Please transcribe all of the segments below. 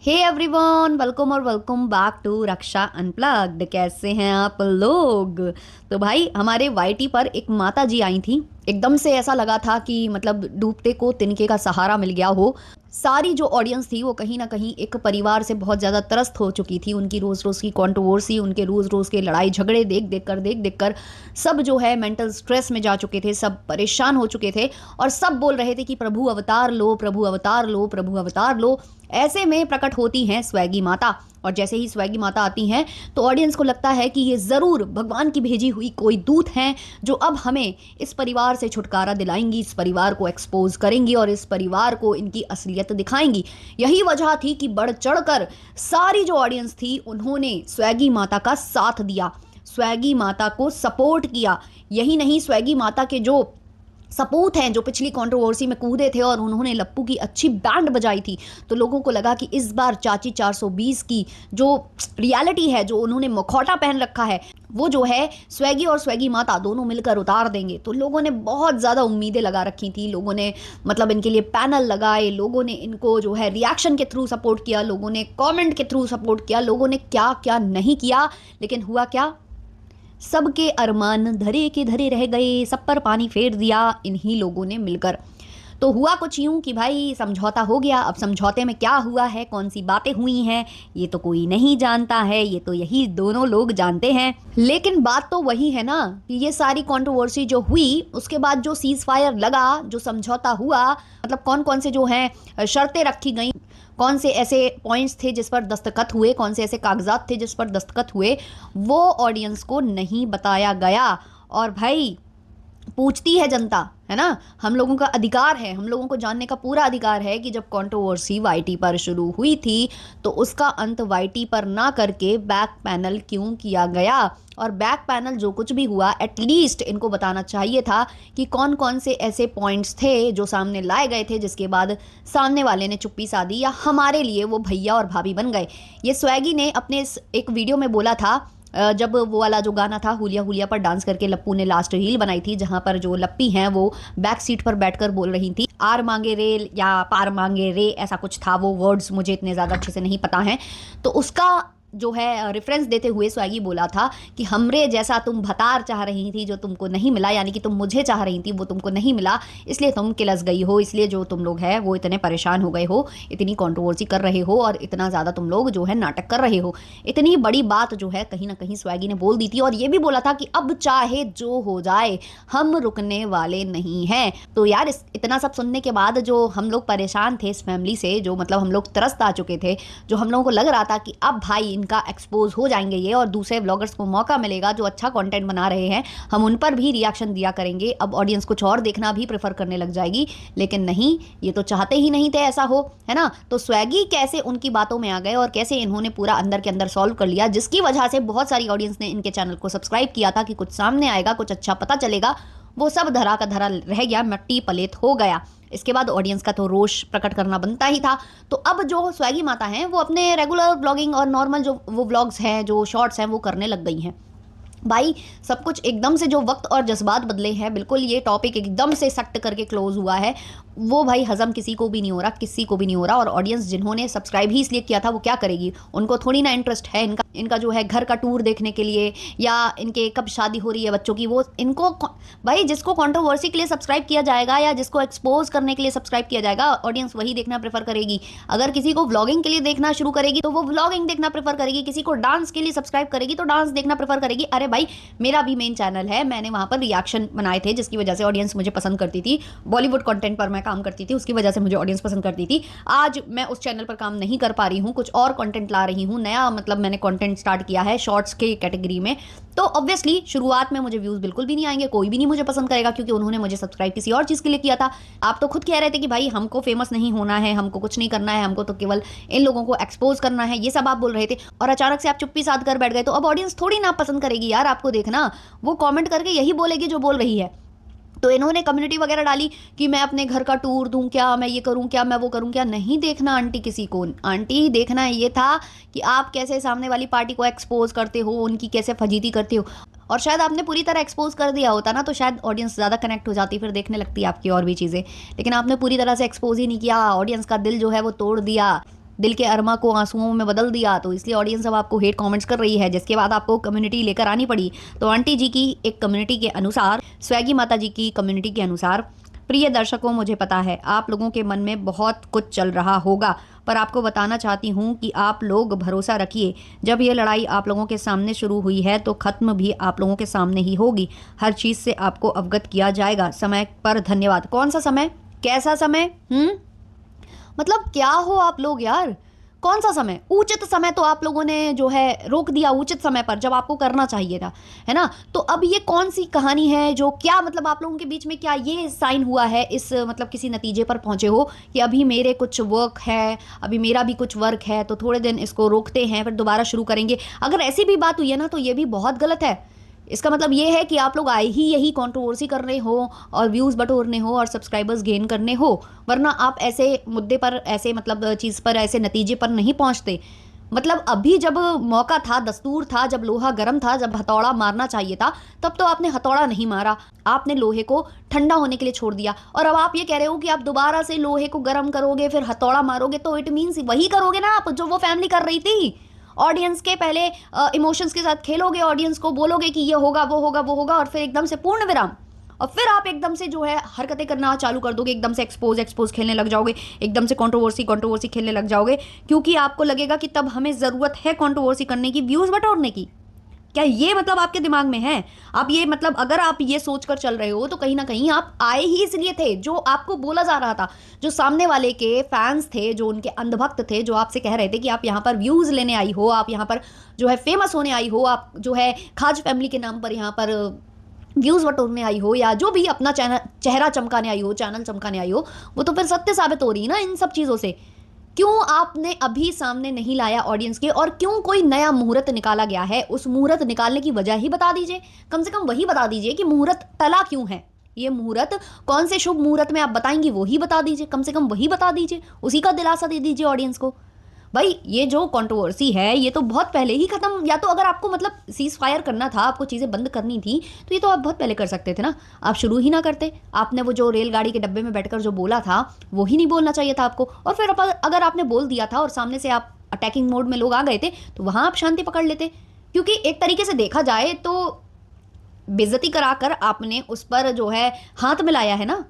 हे everyone, welcome और welcome back to Raksha unplugged. कैसे हैं आप लोग? तो भाई हमारे वाईटी पर एक माता जी आई थी। एकदम से ऐसा लगा था कि मतलब डूबते को तिनके का सहारा मिल गया हो। सारी जो ऑडियंस थी वो कहीं ना कहीं एक परिवार से बहुत ज़्यादा त्रस्त हो चुकी थी। उनकी रोज़ रोज़ की कंट्रोवर्सी, उनके रोज़ रोज़ के लड़ाई झगड़े देख देख कर सब जो है मेंटल स्ट्रेस में जा चुके थे, सब परेशान हो चुके थे और सब बोल रहे थे कि प्रभु अवतार लो, प्रभु अवतार लो, प्रभु अवतार लो। ऐसे में प्रकट होती हैं स्वैगी माता, और जैसे ही स्वैगी माता आती हैं तो ऑडियंस को लगता है कि ये ज़रूर भगवान की भेजी हुई कोई दूत हैं जो अब हमें इस परिवार से छुटकारा दिलाएंगी, इस परिवार को एक्सपोज करेंगी और इस परिवार को इनकी असलियत दिखाएंगी। यही वजह थी कि बढ़ चढ़कर सारी जो ऑडियंस थी उन्होंने स्वैगी माता का साथ दिया, स्वैगी माता को सपोर्ट किया। यही नहीं, स्वैगी माता के जो सपूत हैं, जो पिछली कंट्रोवर्सी में कूदे थे और उन्होंने लप्पू की अच्छी बैंड बजाई थी, तो लोगों को लगा कि इस बार चाची 420 की जो रियलिटी है, जो उन्होंने मुखौटा पहन रखा है, वो जो है स्वैगी और स्वैगी माता दोनों मिलकर उतार देंगे। तो लोगों ने बहुत ज़्यादा उम्मीदें लगा रखी थी। लोगों ने मतलब इनके लिए पैनल लगाए, लोगों ने इनको जो है रिएक्शन के थ्रू सपोर्ट किया, लोगों ने कमेंट के थ्रू सपोर्ट किया, लोगों ने क्या क्या नहीं किया। लेकिन हुआ क्या? सबके अरमान धरे के धरे रह गए, सब पर पानी फेर दिया इन्हीं लोगों ने मिलकर। तो हुआ कुछ यूं कि भाई समझौता हो गया। अब समझौते में क्या हुआ है, कौन सी बातें हुई हैं, ये तो कोई नहीं जानता है, ये तो यही दोनों लोग जानते हैं। लेकिन बात तो वही है ना कि ये सारी कंट्रोवर्सी जो हुई उसके बाद जो सीज फायर लगा, जो समझौता हुआ, मतलब कौन कौन से जो हैं शर्तें रखी गई, कौन से ऐसे पॉइंट्स थे जिस पर दस्तखत हुए, कौन से ऐसे कागजात थे जिस पर दस्तखत हुए, वो ऑडियंस को नहीं बताया गया। और भाई पूछती है जनता, है ना, हम लोगों का अधिकार है, हम लोगों को जानने का पूरा अधिकार है कि जब कंट्रोवर्सी वाईटी पर शुरू हुई थी तो उसका अंत वाईटी पर ना करके बैक पैनल क्यों किया गया। और बैक पैनल जो कुछ भी हुआ, एटलीस्ट इनको बताना चाहिए था कि कौन कौन से ऐसे पॉइंट्स थे जो सामने लाए गए थे जिसके बाद सामने वाले ने चुप्पी साधी या हमारे लिए वो भैया और भाभी बन गए। ये स्वैगी ने अपने इस एक वीडियो में बोला था, जब वो वाला जो गाना था हुलिया हुलिया पर डांस करके लप्पू ने लास्ट रील बनाई थी, जहां पर जो लप्पी हैं वो बैक सीट पर बैठकर बोल रही थी आर मांगे रे या पार मांगे रे, ऐसा कुछ था वो वर्ड्स, मुझे इतने ज़्यादा अच्छे से नहीं पता हैं। तो उसका जो है रेफरेंस देते हुए स्वैगी बोला था कि हमरे जैसा तुम भतार चाह रही थी जो तुमको नहीं मिला, यानी कि तुम मुझे चाह रही थी वो तुमको नहीं मिला, इसलिए तुम किलस गई हो, इसलिए जो तुम लोग हैं वो इतने परेशान हो गए हो, इतनी कंट्रोवर्सी कर रहे हो और इतना ज़्यादा तुम लोग जो है नाटक कर रहे हो। इतनी बड़ी बात जो है कहीं ना कहीं स्वैगी ने बोल दी थी और ये भी बोला था कि अब चाहे जो हो जाए हम रुकने वाले नहीं हैं। तो यार इतना सब सुनने के बाद जो हम लोग परेशान थे इस फैमिली से, जो मतलब हम लोग त्रस्त आ चुके थे, जो हम लोगों को लग रहा था कि अब भाई इनका एक्सपोज हो जाएंगे ये और दूसरे व्लॉगर्स को मौका मिलेगा जो अच्छा कंटेंट बना रहे हैं, हम उन पर भी रिएक्शन दिया करेंगे, अब ऑडियंस कुछ और देखना भी प्रेफर करने लग जाएगी। लेकिन नहीं, ये तो चाहते ही नहीं थे ऐसा हो, है ना। तो स्वैगी कैसे उनकी बातों में आ गए और कैसे इन्होंने पूरा अंदर के अंदर सॉल्व कर लिया, जिसकी वजह से बहुत सारी ऑडियंस ने इनके चैनल को सब्सक्राइब किया था कि कुछ सामने आएगा, कुछ अच्छा पता चलेगा, वो सब धरा का धरा रह गया, मिट्टी पलेत हो गया। इसके बाद ऑडियंस का तो रोष प्रकट करना बनता ही था। तो अब जो स्वैगी माता हैं वो अपने रेगुलर ब्लॉगिंग और नॉर्मल जो वो व्लॉग्स हैं, जो शॉर्ट्स हैं, वो करने लग गई हैं। भाई सब कुछ एकदम से जो वक्त और जज्बात बदले हैं, बिल्कुल ये टॉपिक एकदम से सख्त करके क्लोज हुआ है, वो भाई हजम किसी को भी नहीं हो रहा, किसी को भी नहीं हो रहा। और ऑडियंस जिन्होंने सब्सक्राइब ही इसलिए किया था वो क्या करेगी, उनको थोड़ी ना इंटरेस्ट है इनका जो है घर का टूर देखने के लिए या इनके कब शादी हो रही है बच्चों की, वो इनको भाई जिसको कंट्रोवर्सी के लिए सब्सक्राइब किया जाएगा या जिसको एक्सपोज करने के लिए सब्सक्राइब किया जाएगा, ऑडियंस वही देखना प्रेफर करेगी। अगर किसी को व्लॉगिंग के लिए देखना शुरू करेगी तो वो व्लॉगिंग देखना प्रेफर करेगी, किसी को डांस के लिए सब्सक्राइब करेगी तो डांस देखना प्रेफर करेगी। अरे भाई मेरा भी मेन चैनल है, मैंने वहां पर रिएक्शन बनाए थे जिसकी वजह से ऑडियंस मुझे पसंद करती थी, बॉलीवुड कंटेंट पर मैं काम करती थी, उसकी वजह से मुझे ऑडियंस पसंद करती थी। आज मैं उस चैनल पर काम नहीं कर पा रही हूँ, कुछ और कंटेंट ला रही हूँ नया, मतलब मैंने कंटेंट स्टार्ट किया है शॉर्ट्स के कैटेगरी में। तो ऑब्वियसली शुरुआत में मुझे व्यूज बिल्कुल भी नहीं आएंगे, कोई भी नहीं मुझे पसंद करेगा क्योंकि उन्होंने मुझे सब्सक्राइब किसी और चीज़ के लिए किया था। आप तो खुद कह रहे थे कि भाई हमको फेमस नहीं होना है, हमको कुछ नहीं करना है, हमको तो केवल इन लोगों को एक्सपोज करना है, ये सब आप बोल रहे थे, और अचानक से आप चुप्पी साध कर बैठ गए। तो अब ऑडियंस थोड़ी ना पसंद करेगी यार आपको, देखना वो कमेंट करके यही बोलेगी जो बोल रही है। तो इन्होंने कम्युनिटी वगैरह डाली कि मैं अपने घर का टूर दूं क्या, मैं ये करूं क्या, मैं वो करूं क्या। नहीं देखना आंटी किसी को, आंटी देखना ये था कि आप कैसे सामने वाली पार्टी को एक्सपोज करते हो, उनकी कैसे फजीती करते हो। और शायद आपने पूरी तरह एक्सपोज कर दिया होता ना तो शायद ऑडियंस ज़्यादा कनेक्ट हो जाती, फिर देखने लगती आपकी और भी चीज़ें। लेकिन आपने पूरी तरह से एक्सपोज ही नहीं किया, ऑडियंस का दिल जो है वो तोड़ दिया। दिल के अरमा को आंसुओं में बदल दिया, तो इसलिए ऑडियंस अब आपको हेट कमेंट्स कर रही है, जिसके बाद आपको कम्युनिटी लेकर आनी पड़ी। तो आंटी जी की एक कम्युनिटी के अनुसार, स्वैगी माता जी की कम्युनिटी के अनुसार, प्रिय दर्शकों, मुझे पता है आप लोगों के मन में बहुत कुछ चल रहा होगा, पर आपको बताना चाहती हूँ कि आप लोग भरोसा रखिए, जब ये लड़ाई आप लोगों के सामने शुरू हुई है तो ख़त्म भी आप लोगों के सामने ही होगी। हर चीज़ से आपको अवगत किया जाएगा समय पर। धन्यवाद। कौन सा समय? कैसा समय? मतलब क्या हो आप लोग यार? कौन सा समय? उचित समय तो आप लोगों ने जो है रोक दिया उचित समय पर, जब आपको करना चाहिए था, है ना? तो अब ये कौन सी कहानी है जो, क्या मतलब आप लोगों के बीच में क्या ये साइन हुआ है, इस मतलब किसी नतीजे पर पहुंचे हो कि अभी मेरे कुछ वर्क है, अभी मेरा भी कुछ वर्क है, तो थोड़े दिन इसको रोकते हैं फिर दोबारा शुरू करेंगे? अगर ऐसी भी बात हुई है ना तो ये भी बहुत गलत है। इसका मतलब ये है कि आप लोग आए ही यही कंट्रोवर्सी करने हो और व्यूज़ बटोरने हो और सब्सक्राइबर्स गेन करने हो, वरना आप ऐसे मुद्दे पर, ऐसे मतलब चीज़ पर, ऐसे नतीजे पर नहीं पहुंचते। मतलब अभी जब मौका था, दस्तूर था, जब लोहा गर्म था, जब हथौड़ा मारना चाहिए था, तब तो आपने हथौड़ा नहीं मारा, आपने लोहे को ठंडा होने के लिए छोड़ दिया। और अब आप ये कह रहे हो कि आप दोबारा से लोहे को गर्म करोगे फिर हथौड़ा मारोगे, तो इट मीन्स वही करोगे ना आप जो वो फैमिली कर रही थी। ऑडियंस के पहले इमोशंस के साथ खेलोगे, ऑडियंस को बोलोगे कि ये होगा वो होगा वो होगा, और फिर एकदम से पूर्ण विराम, और फिर आप एकदम से जो है हरकतें करना चालू कर दोगे, एकदम से एक्सपोज खेलने लग जाओगे, एकदम से कंट्रोवर्सी खेलने लग जाओगे, क्योंकि आपको लगेगा कि तब हमें ज़रूरत है कंट्रोवर्सी करने की, व्यूज़ बटोरने की। क्या ये मतलब आपके दिमाग में है? आप ये मतलब अगर आप ये सोच कर चल रहे हो तो कहीं ना कहीं आप आए ही इसलिए थे, जो आपको बोला जा रहा था, जो सामने वाले के फैंस थे, जो उनके अंधभक्त थे, जो आपसे कह रहे थे कि आप यहाँ पर व्यूज़ लेने आई हो, आप यहाँ पर जो है फेमस होने आई हो, आप जो है खाज फैमिली के नाम पर यहाँ पर व्यूज़ बटोरने आई हो, या जो भी अपना चेहरा चमकाने आई हो, चैनल चमकाने आई हो, वो तो फिर सत्य साबित हो रही है ना इन सब चीज़ों से। क्यों आपने अभी सामने नहीं लाया ऑडियंस के, और क्यों कोई नया मुहूर्त निकाला गया है? उस मुहूर्त निकालने की वजह ही बता दीजिए, कम से कम वही बता दीजिए कि मुहूर्त टला क्यों है। ये मुहूर्त कौन से शुभ मुहूर्त में आप बताएंगी, वो ही बता दीजिए, कम से कम वही बता दीजिए, उसी का दिलासा दे दीजिए ऑडियंस को। भाई ये जो कंट्रोवर्सी है ये तो बहुत पहले ही खत्म, या तो अगर आपको मतलब सीज फायर करना था, आपको चीज़ें बंद करनी थी, तो ये तो आप बहुत पहले कर सकते थे ना, आप शुरू ही ना करते। आपने वो जो रेलगाड़ी के डब्बे में बैठकर जो बोला था वो ही नहीं बोलना चाहिए था आपको, और फिर अगर आपने बोल दिया था और सामने से आप अटैकिंग मोड में लोग आ गए थे, तो वहाँ आप शांति पकड़ लेते। क्योंकि एक तरीके से देखा जाए तो बेइज्जती कराकर आपने उस पर जो है हाथ मिलाया है ना,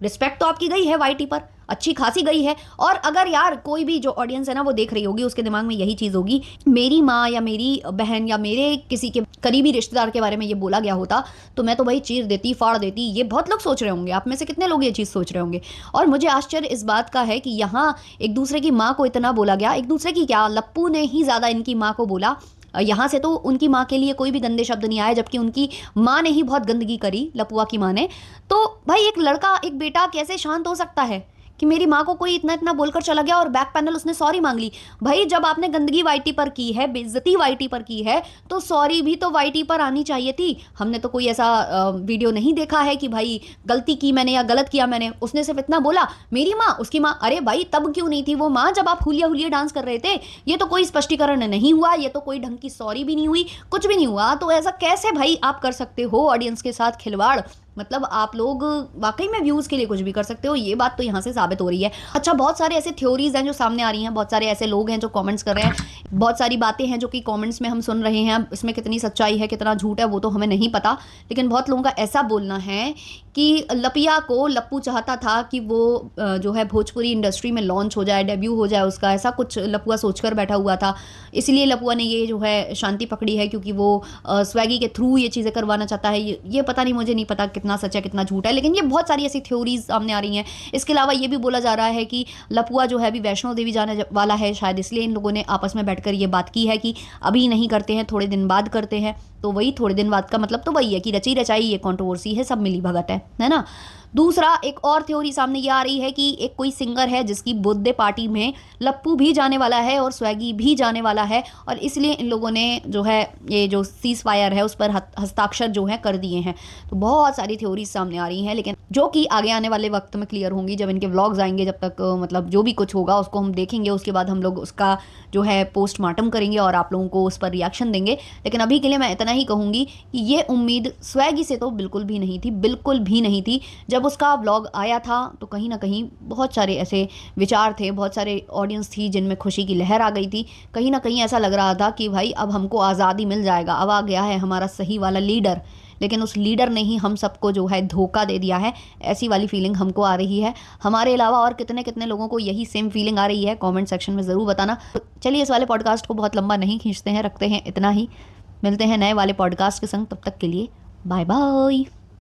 रिस्पेक्ट तो आपकी गई है वाईटी पर, अच्छी खासी गई है। और अगर यार कोई भी जो ऑडियंस है ना वो देख रही होगी, उसके दिमाग में यही चीज़ होगी, मेरी माँ या मेरी बहन या मेरे किसी के करीबी रिश्तेदार के बारे में ये बोला गया होता तो मैं तो भाई चीर देती, फाड़ देती। ये बहुत लोग सोच रहे होंगे, आप में से कितने लोग ये चीज़ सोच रहे होंगे। और मुझे आश्चर्य इस बात का है कि यहाँ एक दूसरे की माँ को इतना बोला गया, एक दूसरे की क्या, लप्पू ने ही ज़्यादा इनकी माँ को बोला। यहाँ से तो उनकी माँ के लिए कोई भी गंदे शब्द नहीं आए, जबकि उनकी माँ ने ही बहुत गंदगी करी, लपुआ की माँ ने। तो भाई एक लड़का, एक बेटा कैसे शांत हो सकता है कि मेरी माँ को कोई इतना इतना बोलकर चला गया और बैक पैनल उसने सॉरी मांग ली? भाई जब आपने गंदगी वाईटी पर की है, बेइज्जती वाईटी पर की है, तो सॉरी भी तो वाईटी पर आनी चाहिए थी। हमने तो कोई ऐसा वीडियो नहीं देखा है कि भाई गलती की मैंने या गलत किया मैंने, उसने सिर्फ इतना बोला मेरी माँ, उसकी माँ। अरे भाई तब क्यों नहीं थी वो माँ जब आप हुलिया हुलिया डांस कर रहे थे? ये तो कोई स्पष्टीकरण नहीं हुआ, ये तो कोई ढंग की सॉरी भी नहीं हुई, कुछ भी नहीं हुआ। तो ऐसा कैसे भाई आप कर सकते हो ऑडियंस के साथ खिलवाड़? मतलब आप लोग वाकई में व्यूज़ के लिए कुछ भी कर सकते हो, ये बात तो यहाँ से साबित हो रही है। अच्छा, बहुत सारे ऐसे थ्योरीज हैं जो सामने आ रही हैं, बहुत सारे ऐसे लोग हैं जो कमेंट्स कर रहे हैं, बहुत सारी बातें हैं जो कि कमेंट्स में हम सुन रहे हैं। इसमें कितनी सच्चाई है कितना झूठ है वो तो हमें नहीं पता, लेकिन बहुत लोगों का ऐसा बोलना है कि लपिया को लप्पू चाहता था कि वो जो है भोजपुरी इंडस्ट्री में लॉन्च हो जाए, डेब्यू हो जाए उसका, ऐसा कुछ लपुआ सोचकर बैठा हुआ था। इसलिए लपुआ ने ये जो है शांति पकड़ी है, क्योंकि वो स्वैगी के थ्रू ये चीज़ें करवाना चाहता है। ये पता नहीं, मुझे नहीं पता कितना सच है कितना झूठ है, लेकिन ये बहुत सारी ऐसी थ्योरीज सामने आ रही हैं। इसके अलावा ये भी बोला जा रहा है कि लपुआ जो है अभी वैष्णो देवी जाने वाला है, शायद इसलिए इन लोगों ने आपस में बैठकर ये बात की है कि अभी नहीं करते हैं, थोड़े दिन बाद करते हैं। तो वही थोड़े दिन बाद का मतलब तो वही है कि रची रचाई ये कंट्रोवर्सी है, सब मिली भगत है ना। दूसरा एक और थ्योरी सामने ये आ रही है कि एक कोई सिंगर है जिसकी बर्थडे पार्टी में लप्पू भी जाने वाला है और स्वैगी भी जाने वाला है, और इसलिए इन लोगों ने जो है ये जो सीज फायर है उस पर हस्ताक्षर जो है कर दिए हैं। तो बहुत सारी थ्योरीज सामने आ रही हैं, लेकिन जो कि आगे आने वाले वक्त में क्लियर होंगी, जब इनके व्लॉग्स आएंगे, जब तक मतलब जो भी कुछ होगा उसको हम देखेंगे, उसके बाद हम लोग उसका जो है पोस्टमार्टम करेंगे और आप लोगों को उस पर रिएक्शन देंगे। लेकिन अभी के लिए मैं इतना ही कहूँगी कि ये उम्मीद स्वैगी से तो बिल्कुल भी नहीं थी, बिल्कुल भी नहीं थी। जब जब उसका व्लॉग आया था तो कहीं ना कहीं बहुत सारे ऐसे विचार थे, बहुत सारे ऑडियंस थी जिनमें खुशी की लहर आ गई थी। कहीं ना कहीं ऐसा लग रहा था कि भाई अब हमको आज़ादी मिल जाएगा, अब आ गया है हमारा सही वाला लीडर। लेकिन उस लीडर ने ही हम सबको जो है धोखा दे दिया है, ऐसी वाली फीलिंग हमको आ रही है। हमारे अलावा और कितने कितने लोगों को यही सेम फीलिंग आ रही है, कमेंट सेक्शन में ज़रूर बताना। चलिए इस वाले पॉडकास्ट को बहुत लंबा नहीं खींचते हैं, रखते हैं इतना ही। मिलते हैं नए वाले पॉडकास्ट के संग, तब तक के लिए बाय बाय।